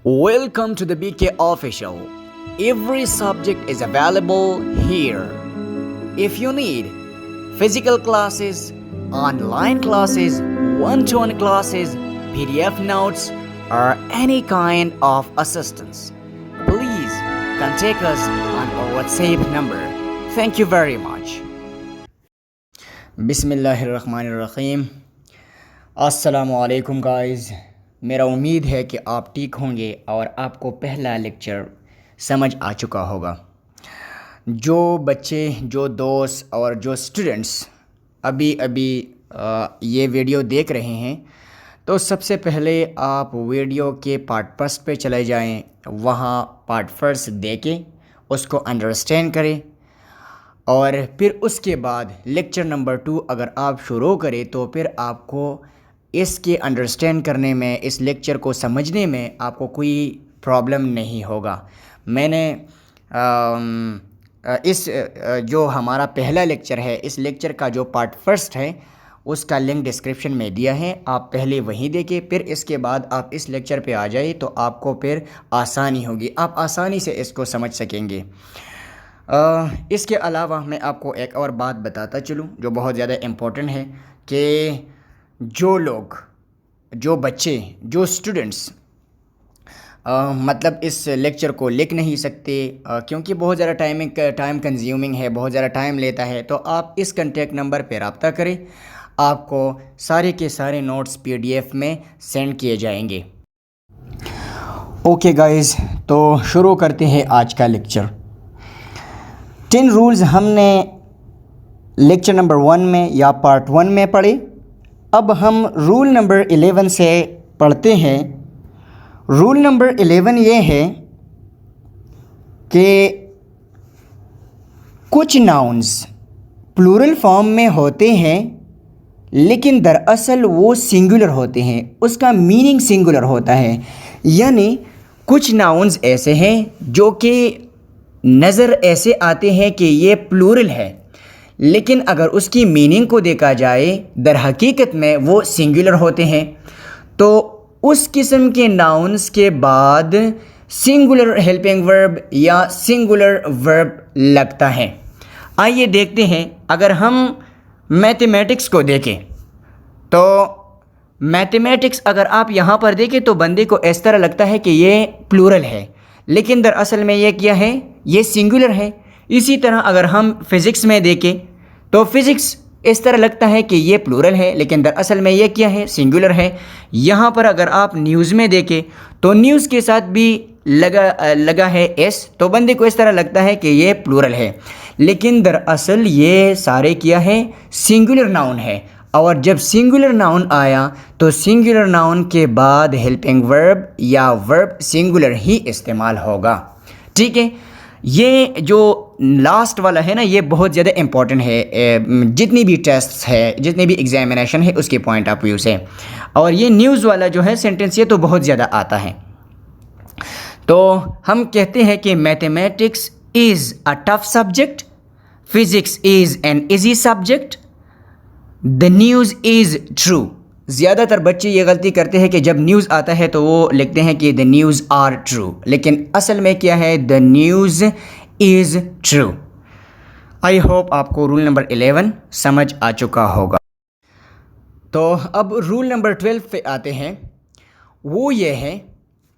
Welcome to the BK Official. Every subject is available here. If you need physical classes, online classes, one-to-one classes, PDF notes, or any kind of assistance, please contact us on our WhatsApp number. Thank you very much. बिस्मिल्लाहिर्रहमानिर्रहीम। अस्सलामु अलैकुम guys. मेरा उम्मीद है कि आप ठीक होंगे और आपको पहला लेक्चर समझ आ चुका होगा। जो बच्चे, जो दोस्त और जो स्टूडेंट्स अभी ये वीडियो देख रहे हैं, तो सबसे पहले आप वीडियो के पार्ट फर्स्ट पे चले जाएं। वहाँ पार्ट फर्स्ट देखें, उसको अंडरस्टैंड करें और फिर उसके बाद लेक्चर नंबर 2 अगर आप शुरू करें तो फिर आपको इसके अंडरस्टैंड करने में, इस लेक्चर को समझने में आपको कोई प्रॉब्लम नहीं होगा। मैंने जो हमारा पहला लेक्चर है, इस लेक्चर का जो पार्ट फर्स्ट है उसका लिंक डिस्क्रिप्शन में दिया है, आप पहले वहीं देखें। फिर इसके बाद आप इस लेक्चर पे आ जाए तो आपको फिर आसानी होगी, आप आसानी से इसको समझ सकेंगे। इसके अलावा मैं आपको एक और बात बताता चलूँ जो बहुत ज़्यादा इम्पोर्टेंट है कि जो लोग, जो बच्चे, जो स्टूडेंट्स मतलब इस लेक्चर को लिख नहीं सकते क्योंकि बहुत ज़्यादा टाइम कंज्यूमिंग है, बहुत ज़्यादा टाइम लेता है, तो आप इस कॉन्टैक्ट नंबर पर रब्ता करें, आपको सारे के सारे नोट्स PDF में सेंड किए जाएंगे। ओके गाइस, तो शुरू करते हैं आज का लेक्चर। 10 रूल्स हमने लेक्चर नंबर 1 में या पार्ट 1 में पढ़े। अब हम रूल नंबर 11 से पढ़ते हैं। रूल नंबर 11 ये है कि कुछ नाउन्स प्लूरल फॉर्म में होते हैं लेकिन दरअसल वो सिंगुलर होते हैं, उसका मीनिंग सिंगुलर होता है। यानी कुछ नाउन्स ऐसे हैं जो कि नज़र ऐसे आते हैं कि ये प्लूरल है, लेकिन अगर उसकी मीनिंग को देखा जाए दर हकीकत में वो सिंगुलर होते हैं। तो उस किस्म के नाउन्स के बाद सिंगुलर हेल्पिंग वर्ब या सिंगुलर वर्ब लगता है। आइए देखते हैं। अगर हम मैथमेटिक्स को देखें तो मैथमेटिक्स अगर आप यहाँ पर देखें तो बंदे को इस तरह लगता है कि ये प्लूरल है, लेकिन दरअसल में ये क्या है, ये सिंगुलर है। इसी तरह अगर हम फिज़िक्स में देखें तो फिज़िक्स इस तरह लगता है कि ये प्लूरल है, लेकिन दरअसल में ये क्या है, सिंगुलर है। यहाँ पर अगर आप न्यूज़ में देखें तो न्यूज़ के साथ भी लगा है एस, तो बंदे को इस तरह लगता है कि ये प्लूरल है, लेकिन दरअसल ये सारे क्या है, सिंगुलर नाउन है। और जब सिंगुलर नाउन आया तो सिंगुलर नाउन के बाद हेल्पिंग वर्ब या वर्ब सिंगुलर ही इस्तेमाल होगा। ठीक है, ये जो लास्ट वाला है ना, ये बहुत ज़्यादा इम्पॉर्टेंट है जितनी भी टेस्ट्स है, जितनी भी एग्जामिनेशन है उसके पॉइंट ऑफ व्यू से। और ये न्यूज़ वाला जो है सेंटेंस, ये तो बहुत ज़्यादा आता है। तो हम कहते हैं कि mathematics is a tough subject, physics is an easy subject, the news is true. ज़्यादातर बच्चे ये गलती करते हैं कि जब न्यूज़ आता है तो वो लिखते हैं कि द न्यूज़ आर ट्रू, लेकिन असल में क्या है, the news is true. I hope आपको रूल नंबर 11 समझ आ चुका होगा। तो अब रूल नंबर 12 पे आते हैं। वो ये है,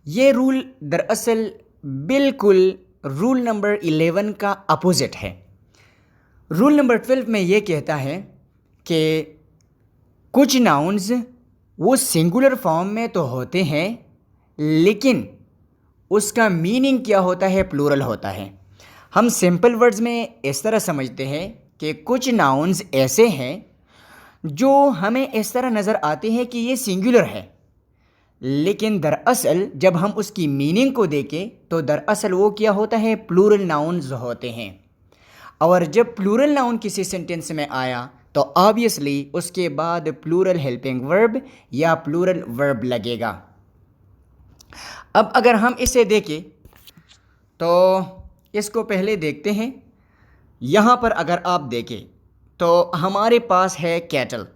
ये रूल दरअसल बिल्कुल रूल नंबर 11 का अपोजिट है। रूल नंबर 12 में ये कहता है कि कुछ नाउन्स वो सिंगुलर फॉर्म में तो होते हैं लेकिन उसका मीनिंग क्या होता है, प्लूरल होता है। हम सिंपल वर्ड्स में इस तरह समझते हैं कि कुछ नाउन्स ऐसे हैं जो हमें इस तरह नज़र आते हैं कि ये सिंगुलर है, लेकिन दरअसल जब हम उसकी मीनिंग को देखें तो दरअसल वो क्या होता है, प्लूरल नाउन्स होते हैं। और जब प्लूरल नाउन किसी सेंटेंस में आया तो ऑब्वियसली उसके बाद प्लूरल हेल्पिंग वर्ब या प्लूरल वर्ब लगेगा। अब अगर हम इसे देखें तो इसको पहले देखते हैं। यहाँ पर अगर आप देखें तो हमारे पास है कैटल।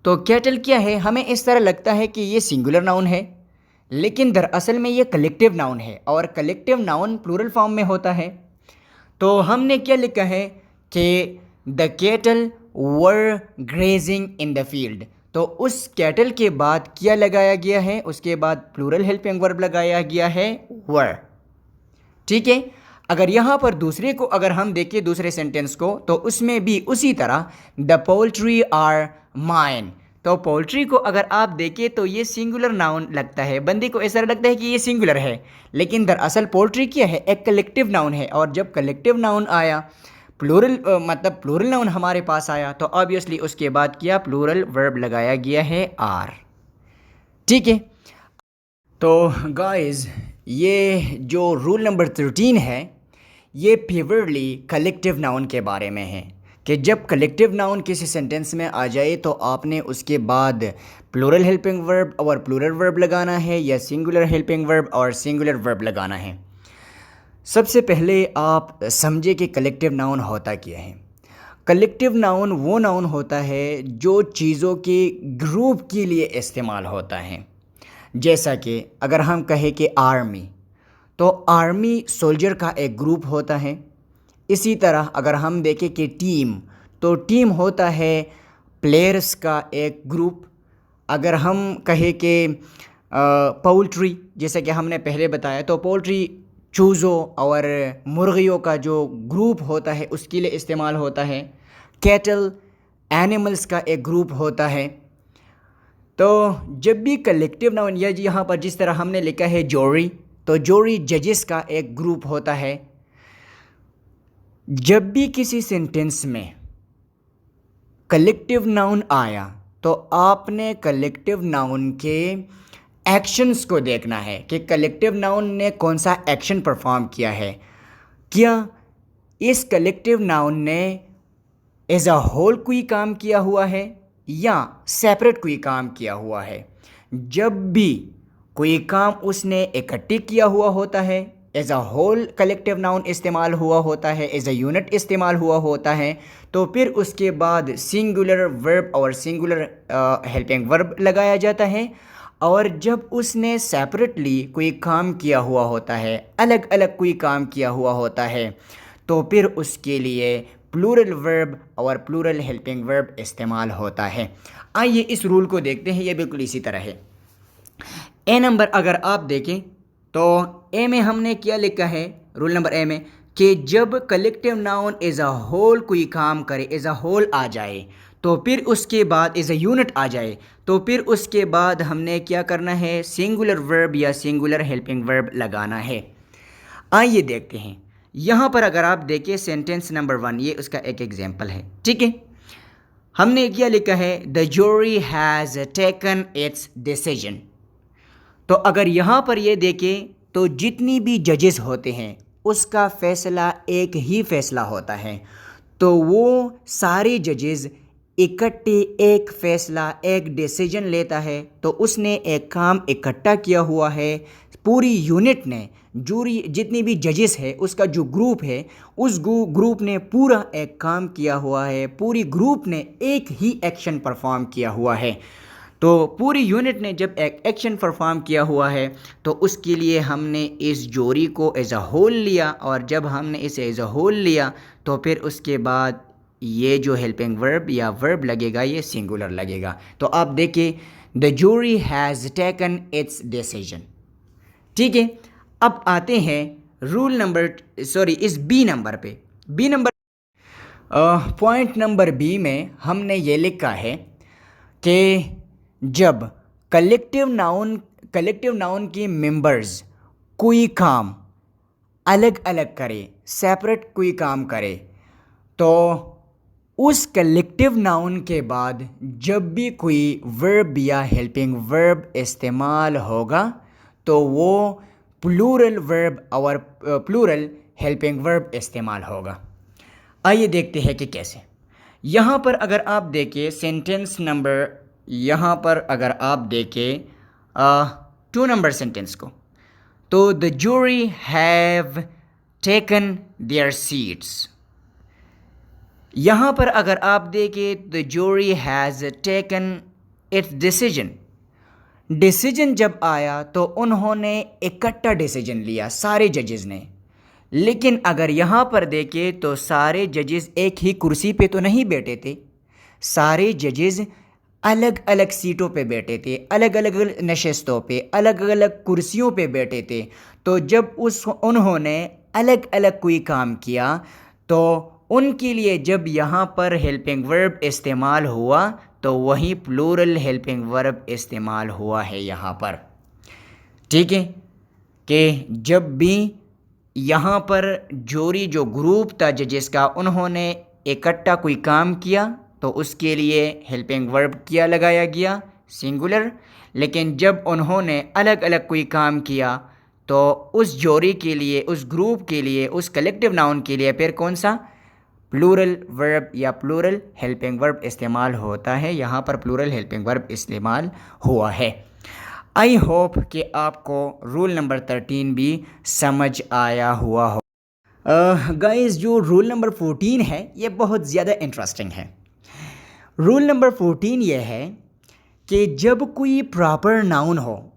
तो कैटल क्या है, हमें इस तरह लगता है कि ये सिंगुलर नाउन है, लेकिन दरअसल में ये कलेक्टिव नाउन है और कलेक्टिव नाउन प्लूरल फॉर्म में होता है। तो हमने क्या लिखा है कि the cattle were grazing in the field, तो उस कैटल के बाद क्या लगाया गया है, उसके बाद प्लूरल हेल्पिंग वर्ब लगाया गया है वर। ठीक है, अगर यहाँ पर दूसरे को अगर हम देखें दूसरे सेंटेंस को, तो उसमें भी उसी तरह द पोल्ट्री आर माइन, तो पोल्ट्री को अगर आप देखें तो ये सिंगुलर नाउन लगता है, बंदे को ऐसा लगता है कि ये सिंगुलर है, लेकिन दरअसल पोल्ट्री क्या है, एक कलेक्टिव नाउन है। और जब कलेक्टिव नाउन आया, प्लूरल मतलब प्लूरल नाउन हमारे पास आया, तो ऑब्वियसली उसके बाद क्या प्लूरल वर्ब लगाया गया है आर। ठीक है, तो गाइस ये जो रूल नंबर 13 है ये प्योरली कलेक्टिव नाउन के बारे में है कि जब कलेक्टिव नाउन किसी सेंटेंस में आ जाए तो आपने उसके बाद प्लूरल हेल्पिंग वर्ब और प्लूरल वर्ब लगाना है या सिंगुलर हेल्पिंग वर्ब और सिंगुलर वर्ब लगाना है। सबसे पहले आप समझे कि कलेक्टिव नाउन होता क्या है। कलेक्टिव नाउन वो नाउन होता है जो चीज़ों के ग्रुप के लिए इस्तेमाल होता है। जैसा कि अगर हम कहें कि आर्मी, तो आर्मी सोल्जर का एक ग्रुप होता है। इसी तरह अगर हम देखें कि टीम, तो टीम होता है प्लेयर्स का एक ग्रुप। अगर हम कहें कि पोल्ट्री, जैसे कि हमने पहले बताया, तो पोल्ट्री चूज़ों और मुर्गियों का जो ग्रुप होता है उसके लिए इस्तेमाल होता है। कैटल एनिमल्स का एक ग्रुप होता है। तो जब भी कलेक्टिव नाउन या यहाँ पर जिस तरह हमने लिखा है जोरी, तो जोरी जजेस का एक ग्रुप होता है। जब भी किसी सेंटेंस में कलेक्टिव नाउन आया तो आपने कलेक्टिव नाउन के एक्शंस को देखना है कि कलेक्टिव नाउन ने कौन सा एक्शन परफॉर्म किया है। क्या इस कलेक्टिव नाउन ने एज अ होल कोई काम किया हुआ है या सेपरेट कोई काम किया हुआ है। जब भी कोई काम उसने इकट्ठे किया हुआ होता है, as a whole collective noun इस्तेमाल हुआ होता है, एज अ यूनिट इस्तेमाल हुआ होता है, तो फिर उसके बाद सिंगुलर वर्ब और सिंगुलर हेल्पिंग वर्ब लगाया जाता है। और जब उसने सेपरेटली कोई काम किया हुआ होता है, अलग अलग कोई काम किया हुआ होता है, तो फिर उसके लिए प्लूरल वर्ब और प्लूरल हेल्पिंग वर्ब इस्तेमाल होता है। आइए इस रूल को देखते हैं, ये बिल्कुल इसी तरह है। ए नंबर अगर आप देखें तो ए में हमने क्या लिखा है, रूल नंबर ए में, कि जब collective noun as a whole कोई काम करे, एज अ होल आ जाए, तो फिर उसके बाद एज अ यूनिट आ जाए, तो फिर उसके बाद हमने क्या करना है, सिंगुलर वर्ब या सिंगुलर हेल्पिंग वर्ब लगाना है। आइए देखते हैं। यहाँ पर अगर आप देखें सेंटेंस नंबर 1, ये उसका एक एग्जाम्पल है। ठीक है, हमने क्या लिखा है, the jury has taken its decision. तो अगर यहाँ पर ये देखें तो जितनी भी जजेस होते हैं उसका फैसला एक ही फैसला होता है। तो वो सारे जजेस इकट्ठे एक फैसला, एक डिसीजन लेता है। तो उसने एक काम इकट्ठा किया हुआ है, पूरी यूनिट ने, जूरी जितनी भी जजेस है उसका जो ग्रुप है, उस ग्रुप ने पूरा एक काम किया हुआ है, पूरी ग्रुप ने एक ही एक्शन परफॉर्म किया हुआ है। तो पूरी यूनिट ने जब एक एक्शन परफॉर्म किया हुआ है तो उसके लिए हमने इस जोड़ी को एज अ होल लिया, और जब हमने इसे एज अ होल लिया तो फिर उसके बाद ये जो हेल्पिंग वर्ब या वर्ब लगेगा ये सिंगुलर लगेगा। तो आप देखिए, the jury has taken its decision. ठीक है, अब आते हैं रूल नंबर इस बी नंबर पे। B number point number B में हमने ये लिखा है कि जब कलेक्टिव नाउन के मेंबर्स कोई काम अलग अलग करे, सेपरेट कोई काम करे, तो उस कलेक्टिव नाउन के बाद जब भी कोई वर्ब या हेल्पिंग वर्ब इस्तेमाल होगा तो वो प्लूरल वर्ब और प्लूरल हेल्पिंग वर्ब इस्तेमाल होगा। आइए देखते हैं कि कैसे। यहाँ पर अगर आप देखें सेंटेंस नंबर, यहाँ पर अगर आप देखें 2 नंबर सेंटेंस को, तो the jury have taken their seats. यहाँ पर अगर आप देखें the jury has taken its decision, decision जब आया तो उन्होंने इकट्ठा डिसीजन लिया सारे जजेस ने। लेकिन अगर यहाँ पर देखें तो सारे जजेस एक ही कुर्सी पे तो नहीं बैठे थे, सारे जजेस अलग अलग सीटों पे बैठे थे, अलग अलग नशस्तों पे, अलग अलग कुर्सियों पे बैठे थे। तो जब उन्होंने अलग अलग कोई काम किया तो उनके लिए जब यहाँ पर हेल्पिंग वर्ब इस्तेमाल हुआ तो वही प्लूरल हेल्पिंग वर्ब इस्तेमाल हुआ है यहाँ पर। ठीक है कि जब भी यहाँ पर जोरी जो ग्रुप था जजेस का, उन्होंने इकट्ठा कोई काम किया तो उसके लिए हेल्पिंग वर्ब किया लगाया गया सिंगुलर। लेकिन जब उन्होंने अलग अलग कोई काम किया तो उस जोरी के लिए, उस ग्रुप के लिए, उस कलेक्टिव नाउन के लिए फिर कौन सा प्लूरल वर्ब या प्लूरल हेल्पिंग वर्ब इस्तेमाल होता है। यहाँ पर प्लूरल हेल्पिंग वर्ब इस्तेमाल हुआ है। आई होप कि आपको रूल नंबर 13 भी समझ आया हुआ हो। गाइस जो रूल नंबर 14 है ये बहुत ज़्यादा इंटरेस्टिंग है। रूल नंबर 14 ये है कि जब कोई प्रॉपर नाउन हो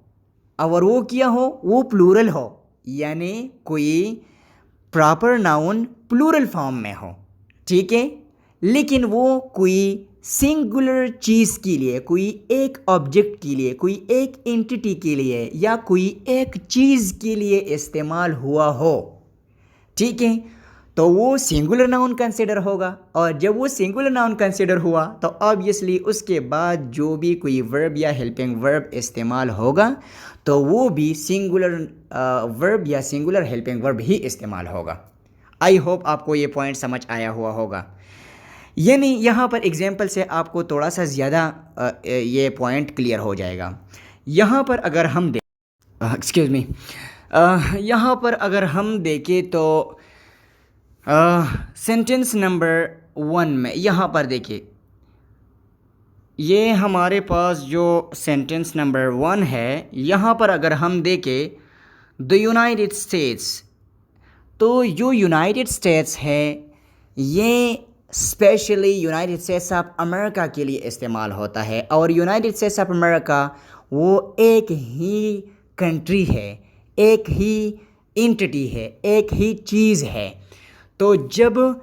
और वो क्या हो, वो प्लूरल हो, यानी कोई प्रॉपर नाउन प्लूरल फॉर्म में हो, ठीक है, लेकिन वो कोई सिंगुलर चीज़ के लिए, कोई एक ऑब्जेक्ट के लिए, कोई एक एंटिटी के लिए या कोई एक चीज़ के लिए इस्तेमाल हुआ हो, ठीक है, तो वो सिंगुलर नाउन कंसिडर होगा। और जब वो सिंगुलर नाउन कंसिडर हुआ तो ऑब्वियसली उसके बाद जो भी कोई वर्ब या हेल्पिंग वर्ब इस्तेमाल होगा तो वो भी सिंगुलर वर्ब या सिंगुलर हेल्पिंग वर्ब ही इस्तेमाल होगा। आई होप आपको ये पॉइंट समझ आया हुआ होगा। यानी यहाँ पर एग्जाम्पल से आपको थोड़ा सा ज़्यादा ये पॉइंट क्लियर हो जाएगा। यहाँ पर अगर हम एक्सक्यूज़ मी, यहाँ पर अगर हम देखें तो सेंटेंस नंबर 1 में यहाँ पर देखिए, ये हमारे पास जो सेंटेंस नंबर 1 है, यहाँ पर अगर हम देखें द यूनाइटेड स्टेट्स, तो जो यूनाइटेड स्टेट्स है ये specially United states of America के लिए इस्तेमाल होता है। और यूनाइटेड स्टेट्स ऑफ अमेरिका वो एक ही कंट्री है, एक ही एंटिटी है, एक ही चीज़ है। तो जब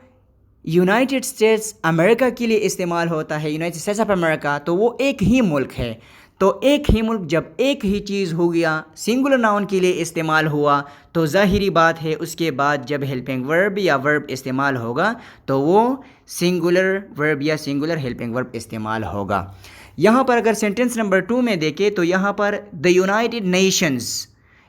यूनाइटेड स्टेट्स अमेरिका के लिए इस्तेमाल होता है, यूनाइटेड स्टेट्स ऑफ अमेरिका, तो वो एक ही मुल्क है। तो एक ही मुल्क जब एक ही चीज़ हो गया, सिंगुलर नाउन के लिए इस्तेमाल हुआ, तो ज़ाहिरी बात है उसके बाद जब हेल्पिंग वर्ब या वर्ब इस्तेमाल होगा तो वो सिंगुलर वर्ब या सिंगुलर हेल्पिंग वर्ब इस्तेमाल होगा। यहाँ पर अगर सेंटेंस नंबर 2 में देखें तो यहाँ पर द यूनाइटेड नेशंस,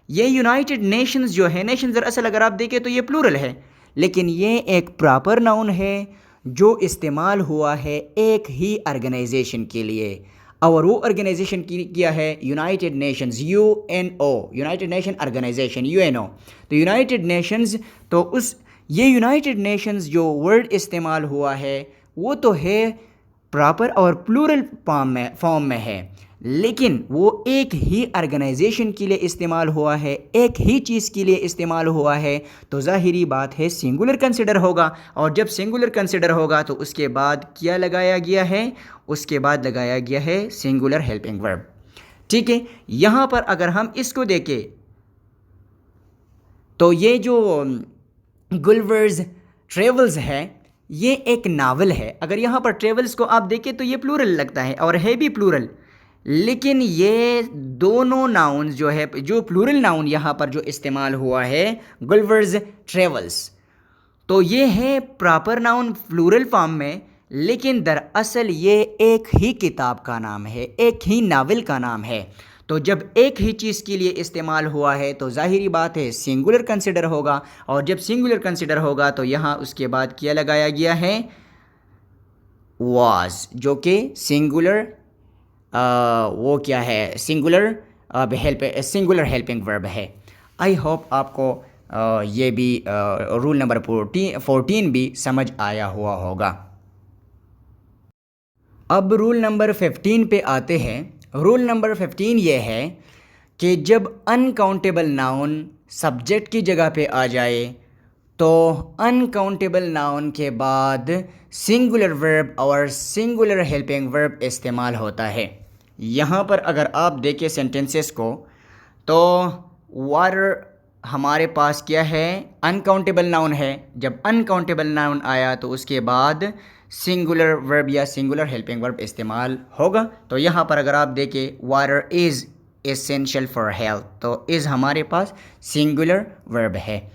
ये यूनाइटेड नेशंस जो है, नेशंस दरअसल अगर आप देखें तो ये प्लूरल है, लेकिन ये एक प्रॉपर नाउन है जो इस्तेमाल हुआ है एक ही ऑर्गेनाइजेशन के लिए। और वो ऑर्गेनाइजेशन किया है United Nations, UNO, United Nation organisation, UNO। तो यूनाइटेड नेशंस, तो उस ये यूनाइटेड नेशंस जो वर्ड इस्तेमाल हुआ है वो तो है प्रॉपर और प्लूरल फॉर्म में है, लेकिन वो एक ही ऑर्गेनाइजेशन के लिए इस्तेमाल हुआ है, एक ही चीज़ के लिए इस्तेमाल हुआ है, तो ज़ाहिरी बात है सिंगुलर कंसिडर होगा। और जब सिंगुलर कंसिडर होगा तो उसके बाद क्या लगाया गया है, उसके बाद लगाया गया है सिंगुलर हेल्पिंग वर्ब। ठीक है, यहाँ पर अगर हम इसको देखें तो ये जो गुलिवर्स ट्रेवल्स है ये एक नावल है। अगर यहाँ पर ट्रेवल्स को आप देखें तो ये प्लूरल लगता है और है भी प्लूरल, लेकिन ये दोनों नाउन्स जो है, जो प्लूरल नाउन यहाँ पर जो इस्तेमाल हुआ है गुलिवर्स ट्रेवल्स, तो ये है प्रॉपर नाउन प्लूरल फॉर्म में, लेकिन दरअसल ये एक ही किताब का नाम है, एक ही नावल का नाम है। तो जब एक ही चीज़ के लिए इस्तेमाल हुआ है तो ज़ाहिरी बात है सिंगुलर कंसिडर होगा। और जब सिंगुलर कंसिडर होगा तो यहाँ उसके बाद क्या लगाया गया है, वाज, जो कि सिंगुलर वो क्या है, सिंगुलर हेल्पिंग वर्ब है। आई होप आपको ये भी रूल नंबर 14 भी समझ आया हुआ होगा। अब रूल नंबर 15 पे आते हैं। रूल नंबर 15 ये है कि जब अनकाउंटेबल नाउन सब्जेक्ट की जगह पे आ जाए तो अनकाउंटेबल नाउन के बाद सिंगुलर वर्ब और सिंगुलर हेल्पिंग वर्ब इस्तेमाल होता है। यहाँ पर अगर आप देखें सेंटेंसेस को तो वाटर हमारे पास क्या है, अनकाउंटेबल नाउन है। जब अनकाउंटेबल नाउन आया तो उसके बाद सिंगुलर वर्ब या सिंगुलर हेल्पिंग वर्ब इस्तेमाल होगा। तो यहाँ पर अगर आप देखें water is essential for health, तो इज़ हमारे पास सिंगुलर वर्ब है।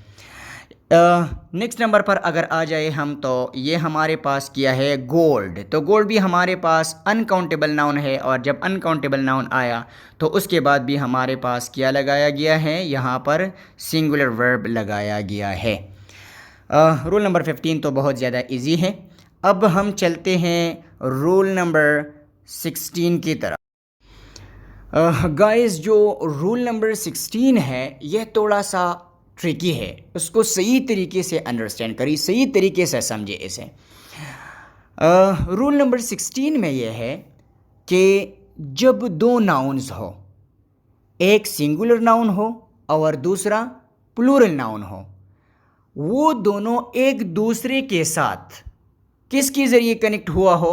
नेक्स्ट नंबर पर अगर आ जाए हम तो ये हमारे पास किया है गोल्ड। तो गोल्ड भी हमारे पास अनकाउंटेबल नाउन है और जब अनकाउंटेबल नाउन आया तो उसके बाद भी हमारे पास क्या लगाया गया है, यहाँ पर सिंगुलर वर्ब लगाया गया है। रूल नंबर 15 तो बहुत ज़्यादा इजी है। अब हम चलते हैं रूल नंबर 16 की तरफ। गाइस जो रूल नंबर 16 है ये थोड़ा सा ट्रिकी है, उसको सही तरीके से अंडरस्टैंड करिए, सही तरीके से समझे इसे। रूल नंबर 16 में यह है कि जब दो नाउन्स हो, एक सिंगुलर नाउन हो और दूसरा प्लूरल नाउन हो, वो दोनों एक दूसरे के साथ किसके ज़रिए कनेक्ट हुआ हो,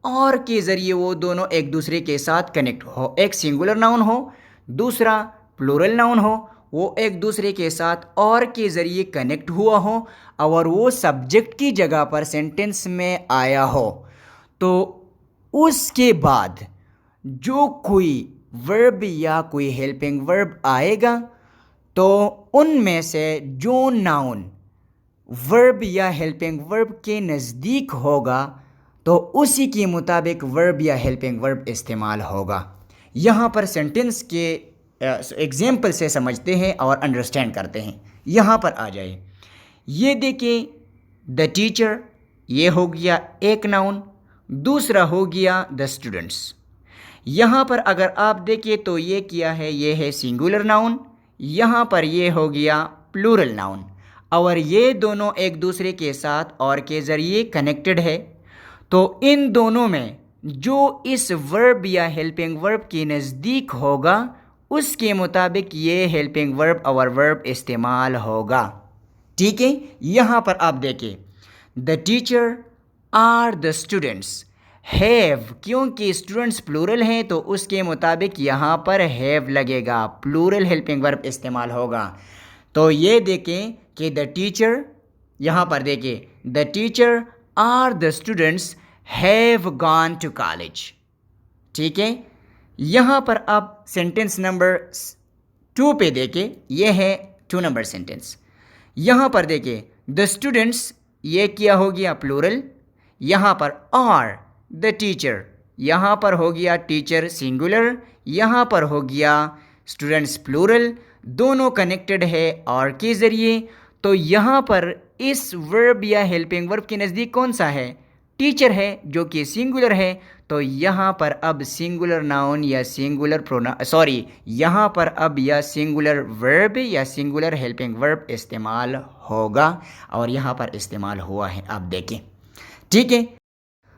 और के ज़रिए वो दोनों एक दूसरे के साथ कनेक्ट हो। एक सिंगुलर नाउन हो, दूसरा प्लूरल नाउन हो, वो एक दूसरे के साथ और के ज़रिए कनेक्ट हुआ हो और वो सब्जेक्ट की जगह पर सेंटेंस में आया हो, तो उसके बाद जो कोई वर्ब या कोई हेल्पिंग वर्ब आएगा तो उनमें से जो नाउन वर्ब या हेल्पिंग वर्ब के नज़दीक होगा तो उसी के मुताबिक वर्ब या हेल्पिंग वर्ब इस्तेमाल होगा। यहाँ पर सेंटेंस के एग्जाम्पल से समझते हैं और अंडरस्टैंड करते हैं। यहाँ पर आ जाए, ये देखिए द टीचर, ये हो गया एक नाउन, दूसरा हो गया द स्टूडेंट्स। यहाँ पर अगर आप देखिए तो ये क्या है, ये है सिंगुलर नाउन, यहाँ पर ये हो गया प्लूरल नाउन और ये दोनों एक दूसरे के साथ और के ज़रिए कनेक्टेड है। तो इन दोनों में जो इस वर्ब या हेल्पिंग वर्ब के नज़दीक होगा उसके मुताबिक ये हेल्पिंग वर्ब और वर्ब इस्तेमाल होगा। ठीक है, यहाँ पर आप देखिए the teacher or the students have, क्योंकि स्टूडेंट्स प्लूरल हैं तो उसके मुताबिक यहाँ पर हैव लगेगा, प्लूरल हेल्पिंग वर्ब इस्तेमाल होगा। तो ये देखें कि द टीचर, यहाँ पर देखिए the teacher or the students have gone to college. ठीक है, यहाँ पर आप सेंटेंस नंबर 2 पे देखें, ये है 2 नंबर सेंटेंस। यहाँ पर देखिए द स्टूडेंट्स, ये क्या हो गया प्लूरल, यहाँ पर आर द टीचर, यहाँ पर हो गया टीचर सिंगुलर, यहाँ पर हो गया स्टूडेंट्स प्लूरल, दोनों कनेक्टेड है और के ज़रिए। तो यहाँ पर इस वर्ब या हेल्पिंग वर्ब के नज़दीक कौन सा है, टीचर है जो कि सिंगुलर है। तो यहाँ पर अब सिंगुलर नाउन या सिंगुलर यहाँ पर अब या सिंगुलर वर्ब या सिंगुलर हेल्पिंग वर्ब इस्तेमाल होगा और यहाँ पर इस्तेमाल हुआ है, आप देखें। ठीक है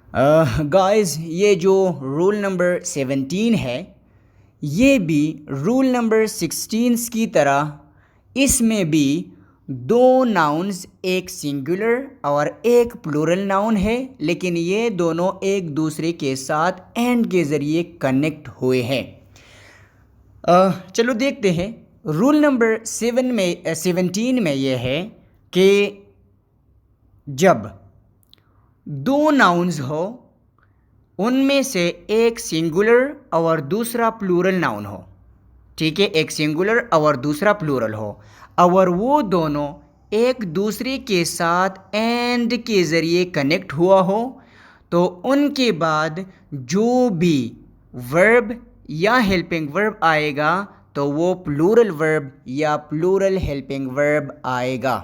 गाइस, ये जो रूल नंबर 17 है ये भी रूल नंबर 16 की तरह इसमें भी दो नाउन्स, एक सिंगुलर और एक प्लूरल नाउन है, लेकिन ये दोनों एक दूसरे के साथ एंड के ज़रिए कनेक्ट हुए हैं। चलो देखते हैं। रूल नंबर 17 में ये है कि जब दो नाउन्स हो उनमें से एक सिंगुलर और दूसरा प्लूरल नाउन हो, ठीक है, एक सिंगुलर और दूसरा प्लूरल हो और वो दोनों एक दूसरे के साथ एंड के ज़रिए कनेक्ट हुआ हो, तो उनके बाद जो भी वर्ब या हेल्पिंग वर्ब आएगा तो वो प्लूरल वर्ब या प्लूरल हेल्पिंग वर्ब आएगा।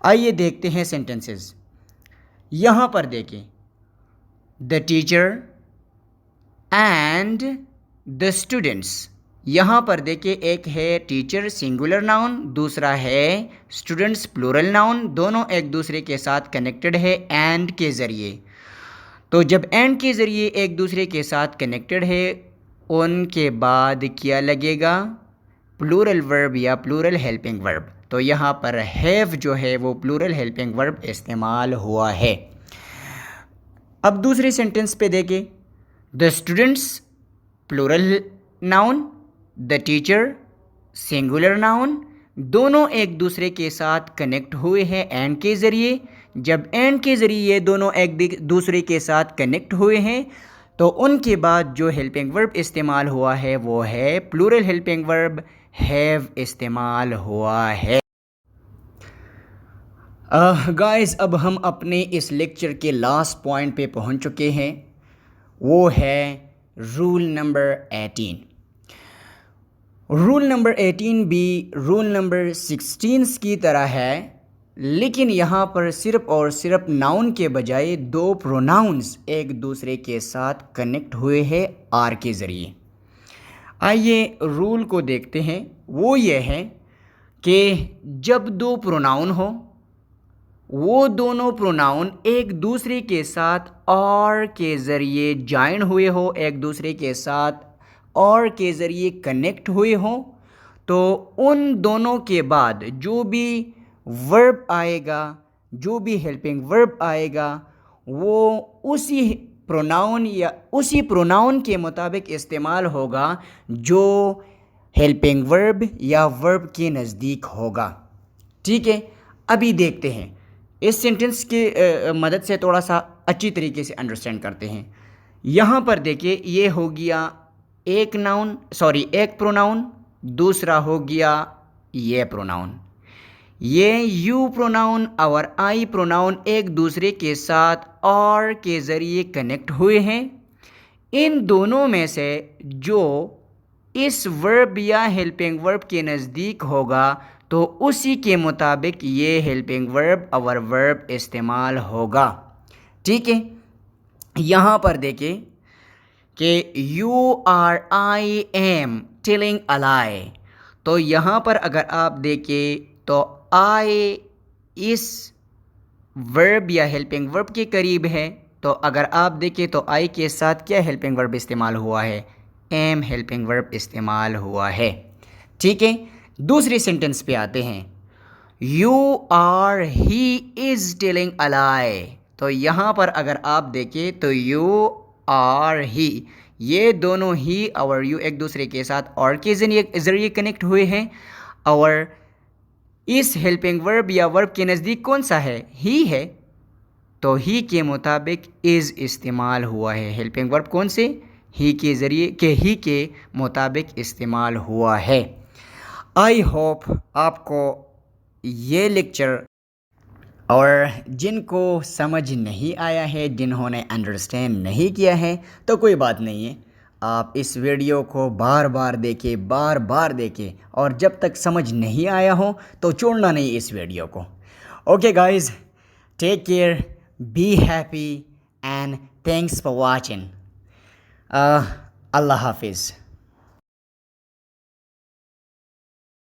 आइए देखते हैं सेंटेंसेस। यहाँ पर देखें the teacher and the students. यहाँ पर देखिए एक है टीचर सिंगुलर नाउन, दूसरा है स्टूडेंट्स प्लूरल नाउन, दोनों एक दूसरे के साथ कनेक्टेड है एंड के ज़रिए। तो जब एंड के ज़रिए एक दूसरे के साथ कनेक्टेड है उनके बाद क्या लगेगा, प्लूरल वर्ब या प्लूरल हेल्पिंग वर्ब। तो यहाँ पर हैव जो है वो प्लूरल हेल्पिंग वर्ब इस्तेमाल हुआ है। अब दूसरे सेंटेंस पे देखें the students plural noun, the teacher singular noun, दोनों एक दूसरे के साथ कनेक्ट हुए हैं एंड के ज़रिए। जब एंड के ज़रिए ये दोनों एक दूसरे के साथ कनेक्ट हुए हैं तो उनके बाद जो हेल्पिंग वर्ब इस्तेमाल हुआ है वो है प्लूरल हेल्पिंग वर्ब हैव इस्तेमाल हुआ है। गाइस अब हम अपने इस लेक्चर के लास्ट पॉइंट पे पहुंच चुके हैं, वो है रूल नंबर 18। रूल नंबर 18 भी रूल नंबर 16 की तरह है, लेकिन यहाँ पर सिर्फ और सिर्फ नाउन के बजाय दो प्रोनाउंस एक दूसरे के साथ कनेक्ट हुए हैं आर के ज़रिए। आइए रूल को देखते हैं। वो ये है कि जब दो प्रोनाउन हो, वो दोनों प्रोनाउन एक दूसरे के साथ और के ज़रिए ज्वाइन हुए हो, एक दूसरे के साथ और के ज़रिए कनेक्ट हुए हो, तो उन दोनों के बाद जो भी वर्ब आएगा, जो भी हेल्पिंग वर्ब आएगा, वो उसी प्रोनाउन या उसी प्रोनाउन के मुताबिक इस्तेमाल होगा जो हेल्पिंग वर्ब या वर्ब के नज़दीक होगा। ठीक है, अभी देखते हैं इस सेंटेंस के मदद से थोड़ा सा अच्छी तरीके से अंडरस्टैंड करते हैं। यहाँ पर देखिए, ये हो गया एक प्रोनाउन, दूसरा हो गया ये प्रोनाउन। ये यू प्रोनाउन और आई प्रोनाउन एक दूसरे के साथ और के ज़रिए कनेक्ट हुए हैं। इन दोनों में से जो इस वर्ब या हेल्पिंग वर्ब के नज़दीक होगा तो उसी के मुताबिक ये हेल्पिंग वर्ब और वर्ब इस्तेमाल होगा। ठीक है, यहाँ पर देखें कि you are I am telling a lie, तो यहाँ पर अगर आप देखें तो आई इस वर्ब या हेल्पिंग वर्ब के करीब है, तो अगर आप देखें तो आई के साथ क्या हेल्पिंग वर्ब इस्तेमाल हुआ है, एम हेल्पिंग वर्ब इस्तेमाल हुआ है। ठीक है, दूसरी सेंटेंस पे आते हैं। You are he is telling a lie, तो यहाँ पर अगर आप देखें तो यू आर ही, ये दोनों ही और यू एक दूसरे के साथ और के ज़रिए कनेक्ट हुए हैं और इस हेल्पिंग वर्ब या वर्ब के नज़दीक कौन सा है, ही है, तो ही के मुताबिक इज़ इस्तेमाल हुआ है। हेल्पिंग वर्ब कौन से, ही के ज़रिए के ही के मुताबिक इस्तेमाल हुआ है। आई होप आपको ये लेक्चर और जिनको समझ नहीं आया है, जिन्होंने अंडरस्टैंड नहीं किया है, तो कोई बात नहीं है, आप इस वीडियो को बार बार देखें और जब तक समझ नहीं आया हो तो छोड़ना नहीं इस वीडियो को। Okay guys, take care, be happy and thanks for watching. अल्लाह हाफिज़।